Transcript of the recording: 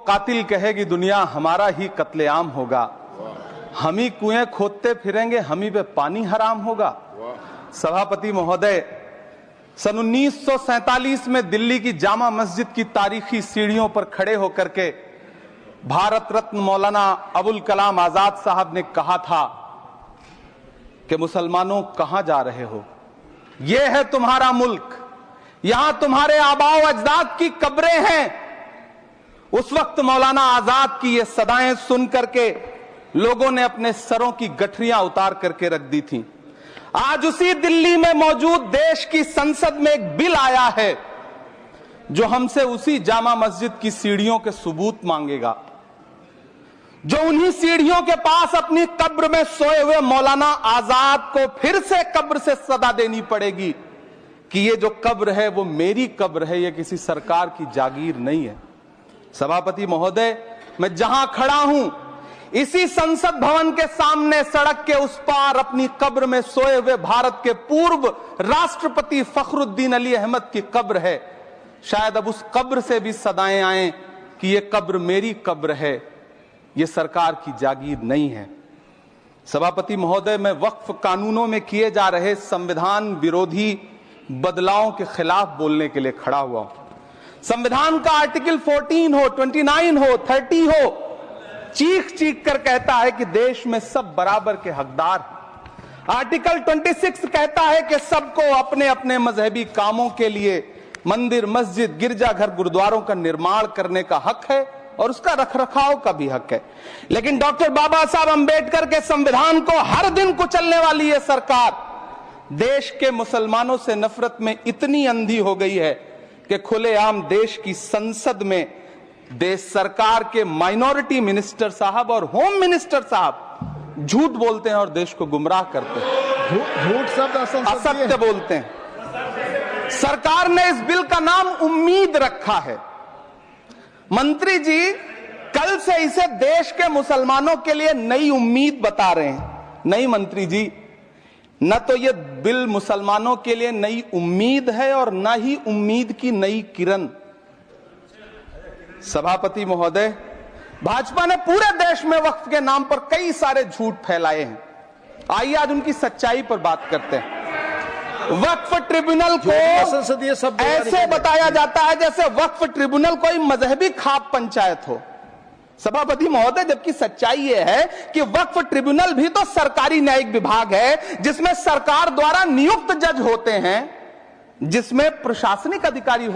कातिल कहेगी दुनिया हमारा ही कत्लेआम होगा, हम ही कुएं खोदते फिरेंगे, हम ही पे पानी हराम होगा। सभापति महोदय, सन 1947 में दिल्ली की जामा मस्जिद की तारीखी सीढ़ियों पर खड़े होकर के भारत रत्न मौलाना अबुल कलाम आजाद साहब ने कहा था कि मुसलमानों कहां जा रहे हो, यह है तुम्हारा मुल्क, यहां तुम्हारे आबाओ अजदाद की कब्रें हैं। उस वक्त मौलाना आजाद की ये सदाएं सुन करके लोगों ने अपने सरों की गठरियां उतार करके रख दी थी। आज उसी दिल्ली में मौजूद देश की संसद में एक बिल आया है जो हमसे उसी जामा मस्जिद की सीढ़ियों के सबूत मांगेगा, जो उन्हीं सीढ़ियों के पास अपनी कब्र में सोए हुए मौलाना आजाद को फिर से कब्र से सदा देनी पड़ेगी कि ये जो कब्र है वो मेरी कब्र है, ये किसी सरकार की जागीर नहीं है। सभापति महोदय, मैं जहां खड़ा हूं इसी संसद भवन के सामने सड़क के उस पार अपनी कब्र में सोए हुए भारत के पूर्व राष्ट्रपति फखरुद्दीन अली अहमद की कब्र है। शायद अब उस कब्र से भी सदाएं आए कि ये कब्र मेरी कब्र है, ये सरकार की जागीर नहीं है। सभापति महोदय, मैं वक्फ कानूनों में किए जा रहे संविधान विरोधी बदलावों के खिलाफ बोलने के लिए खड़ा हुआ हूं। संविधान का आर्टिकल 14 हो, 29 हो, 30 हो, चीख चीख कर कहता है कि देश में सब बराबर के हकदार हैं। आर्टिकल 26 कहता है कि सबको अपने अपने मजहबी कामों के लिए मंदिर, मस्जिद, गिरजाघर, गुरुद्वारों का निर्माण करने का हक है और उसका रखरखाव का भी हक है। लेकिन डॉक्टर बाबा साहब अंबेडकर के संविधान को हर दिन कुचलने वाली यह सरकार देश के मुसलमानों से नफरत में इतनी अंधी हो गई है कि खुलेआम देश की संसद में देश सरकार के माइनॉरिटी मिनिस्टर साहब और होम मिनिस्टर साहब झूठ बोलते हैं और देश को गुमराह करते हैं, झूठ शब्द असत्य बोलते हैं। सरकार ने इस बिल का नाम उम्मीद रखा है। मंत्री जी कल से इसे देश के मुसलमानों के लिए नई उम्मीद बता रहे हैं। नहीं मंत्री जी, न तो यह बिल मुसलमानों के लिए नई उम्मीद है और न ही उम्मीद की नई किरण। सभापति महोदय, भाजपा ने पूरे देश में वक्फ के नाम पर कई सारे झूठ फैलाए हैं। आइए आज उनकी सच्चाई पर बात करते हैं। वक्फ ट्रिब्यूनल को ऐसे बताया जाता है जैसे वक्फ ट्रिब्यूनल कोई मजहबी खाप पंचायत हो। सभापति महोदय, जबकि सच्चाई यह है कि वक्फ ट्रिब्यूनल भी तो सरकारी न्यायिक विभाग है जिसमें सरकार द्वारा नियुक्त जज होते हैं, जिसमें प्रशासनिक अधिकारी होते हैं।